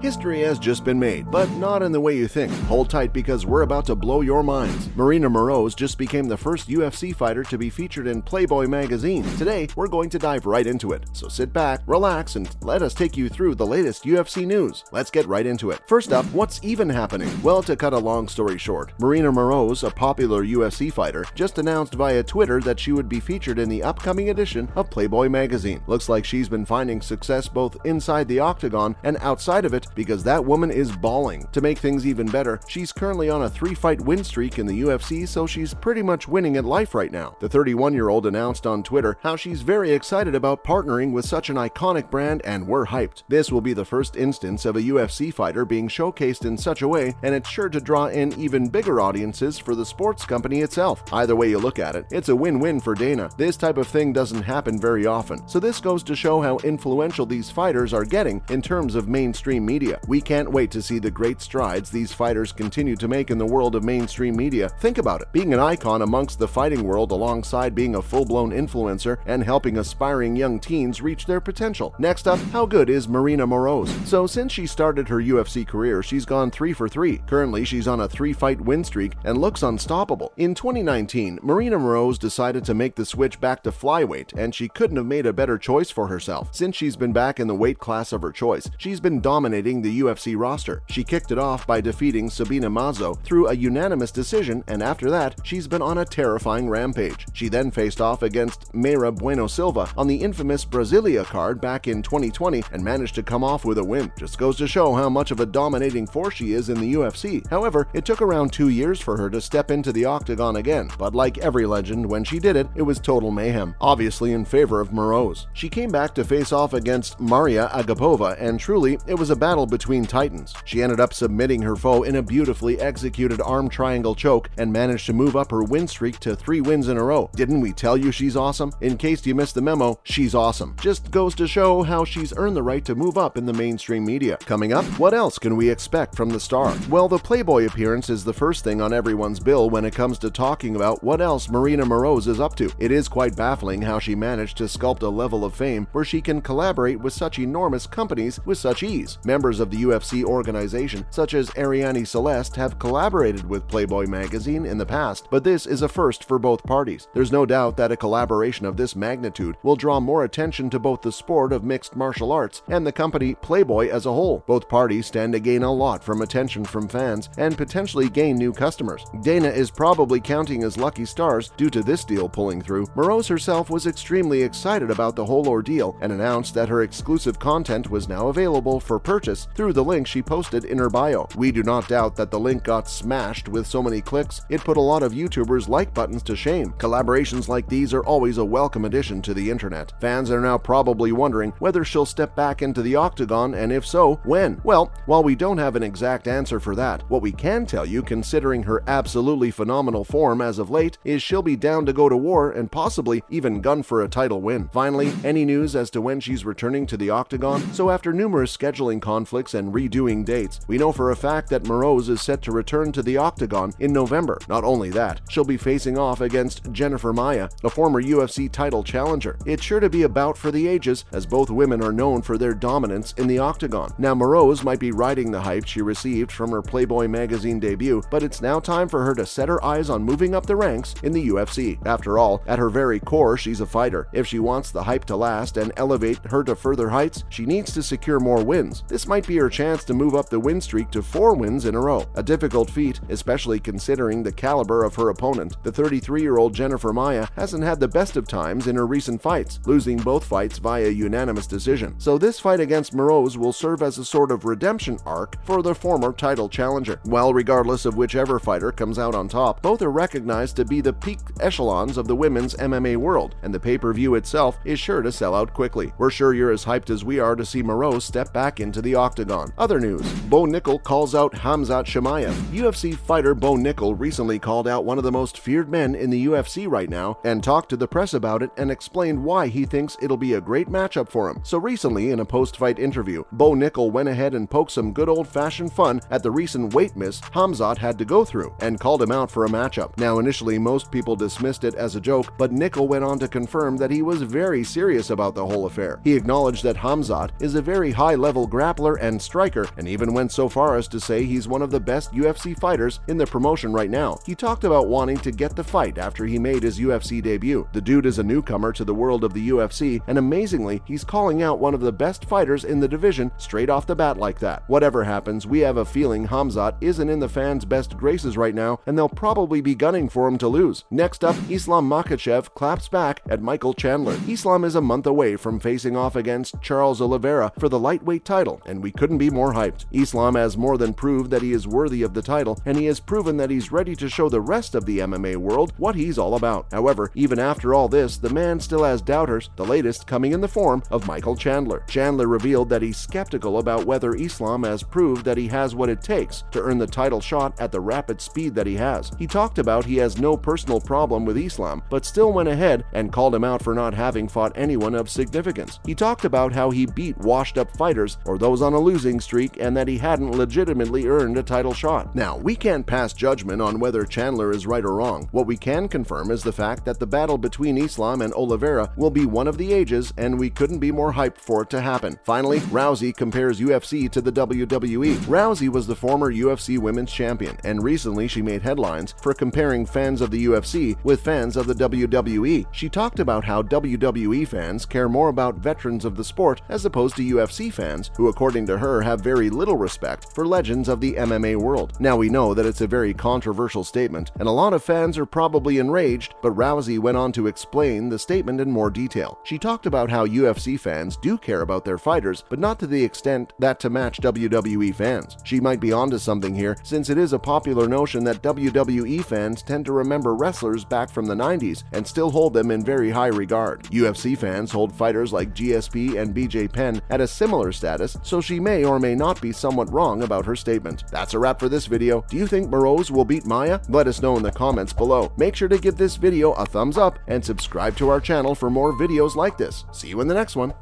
History has just been made, but not in the way you think. Hold tight because we're about to blow your minds. Maryna Moroz just became the first UFC fighter to be featured in Playboy magazine. Today, we're going to dive right into it. So sit back, relax, and let us take you through the latest UFC news. Let's get right into it. First up, what's even happening? Well, to cut a long story short, Maryna Moroz, a popular UFC fighter, just announced via Twitter that she would be featured in the upcoming edition of Playboy magazine. Looks like she's been finding success both inside the Octagon and outside of it because that woman is balling. To make things even better, she's currently on a 3-fight win streak in the UFC, so she's pretty much winning at life right now. The 31-year-old announced on Twitter how she's very excited about partnering with such an iconic brand, and we're hyped. This will be the first instance of a UFC fighter being showcased in such a way, and it's sure to draw in even bigger audiences for the sports company itself. Either way you look at it, it's a win-win for Dana. This type of thing doesn't happen very often, so this goes to show how influential these fighters are getting in terms of mainstream media. We can't wait to see the great strides these fighters continue to make in the world of mainstream media. Think about it, being an icon amongst the fighting world alongside being a full-blown influencer and helping aspiring young teens reach their potential. Next up, how good is Maryna Moroz? So since she started her UFC career, she's gone 3 for 3. Currently, she's on a 3-fight win streak and looks unstoppable. In 2019, Maryna Moroz decided to make the switch back to Flyweight, and she couldn't have made a better choice for herself. Since she's been back in the weight class of her choice, she's been dominating the UFC roster. She kicked it off by defeating Sabina Mazo through a unanimous decision, and after that, she's been on a terrifying rampage. She then faced off against Mayra Bueno Silva on the infamous Brasilia card back in 2020 and managed to come off with a win. Just goes to show how much of a dominating force she is in the UFC. However, it took around 2 years for her to step into the Octagon again, but like every legend, when she did it, it was total mayhem, obviously in favor of Moroz. She came back to face off against Mariya Agapova, and truly, it was a battle between titans. She ended up submitting her foe in a beautifully executed arm triangle choke and managed to move up her win streak to 3 wins in a row. Didn't we tell you she's awesome? In case you missed the memo, she's awesome. Just goes to show how she's earned the right to move up in the mainstream media. Coming up, what else can we expect from the star? Well, the Playboy appearance is the first thing on everyone's bill when it comes to talking about what else Maryna Moroz is up to. It is quite baffling how she managed to sculpt a level of fame where she can collaborate with such enormous companies with such ease. Members of the UFC organization, such as Arianny Celeste, have collaborated with Playboy magazine in the past, but this is a first for both parties. There's no doubt that a collaboration of this magnitude will draw more attention to both the sport of mixed martial arts and the company Playboy as a whole. Both parties stand to gain a lot from attention from fans and potentially gain new customers. Dana is probably counting his lucky stars due to this deal pulling through. Moroz herself was extremely excited about the whole ordeal and announced that her exclusive content was now available for purchase through the link she posted in her bio. We do not doubt that the link got smashed with so many clicks, it put a lot of YouTubers' like buttons to shame. Collaborations like these are always a welcome addition to the internet. Fans are now probably wondering whether she'll step back into the Octagon, and if so, when? Well, while we don't have an exact answer for that, what we can tell you, considering her absolutely phenomenal form as of late, is she'll be down to go to war and possibly even gun for a title win. Finally, any news as to when she's returning to the Octagon? So after numerous scheduling conflicts and redoing dates, we know for a fact that Moroz is set to return to the Octagon in November. Not only that, she'll be facing off against Jennifer Maia, a former UFC title challenger. It's sure to be a bout for the ages, as both women are known for their dominance in the Octagon. Now, Moroz might be riding the hype she received from her Playboy magazine debut, but it's now time for her to set her eyes on moving up the ranks in the UFC. After all, at her very core, she's a fighter. If she wants the hype to last and elevate her to further heights, she needs to secure more wins. This might be her chance to move up the win streak to 4 wins in a row. A difficult feat, especially considering the caliber of her opponent. The 33-year-old Jennifer Maia hasn't had the best of times in her recent fights, losing both fights via unanimous decision. So this fight against Moroz will serve as a sort of redemption arc for the former title challenger. Well, regardless of whichever fighter comes out on top, both are recognized to be the peak echelons of the women's MMA world, and the pay-per-view itself is sure to sell out quickly. We're sure you're as hyped as we are to see Moroz step back into the Octagon. Other news, Bo Nickal calls out Khamzat Chimaev. UFC fighter Bo Nickal recently called out one of the most feared men in the UFC right now and talked to the press about it and explained why he thinks it'll be a great matchup for him. So recently, in a post-fight interview, Bo Nickal went ahead and poked some good old-fashioned fun at the recent weight miss Khamzat had to go through and called him out for a matchup. Now, initially, most people dismissed it as a joke, but Nickal went on to confirm that he was very serious about the whole affair. He acknowledged that Khamzat is a very high-level grappler fighter and striker, and even went so far as to say he's one of the best UFC fighters in the promotion right now. He talked about wanting to get the fight after he made his UFC debut. The dude is a newcomer to the world of the UFC, and amazingly, he's calling out one of the best fighters in the division straight off the bat like that. Whatever happens, we have a feeling Khamzat isn't in the fans' best graces right now, and they'll probably be gunning for him to lose. Next up, Islam Makhachev claps back at Michael Chandler. Islam is a month away from facing off against Charles Oliveira for the lightweight title, and we couldn't be more hyped. Islam has more than proved that he is worthy of the title, and he has proven that he's ready to show the rest of the MMA world what he's all about. However, even after all this, the man still has doubters, the latest coming in the form of Michael Chandler. Chandler revealed that he's skeptical about whether Islam has proved that he has what it takes to earn the title shot at the rapid speed that he has. He talked about he has no personal problem with Islam, but still went ahead and called him out for not having fought anyone of significance. He talked about how he beat washed-up fighters or those on a losing streak and that he hadn't legitimately earned a title shot. Now, we can't pass judgment on whether Chandler is right or wrong. What we can confirm is the fact that the battle between Islam and Oliveira will be one of the ages, and we couldn't be more hyped for it to happen. Finally, Rousey compares UFC to the WWE. Rousey was the former UFC Women's Champion, and recently she made headlines for comparing fans of the UFC with fans of the WWE. She talked about how WWE fans care more about veterans of the sport as opposed to UFC fans, who according to her have very little respect for legends of the MMA world. Now we know that it's a very controversial statement, and a lot of fans are probably enraged, but Rousey went on to explain the statement in more detail. She talked about how UFC fans do care about their fighters, but not to the extent that to match WWE fans. She might be onto something here, since it is a popular notion that WWE fans tend to remember wrestlers back from the 90s and still hold them in very high regard. UFC fans hold fighters like GSP and BJ Penn at a similar status, so she may or may not be somewhat wrong about her statement. That's a wrap for this video. Do you think Moroz will beat Maya? Let us know in the comments below. Make sure to give this video a thumbs up and subscribe to our channel for more videos like this. See you in the next one.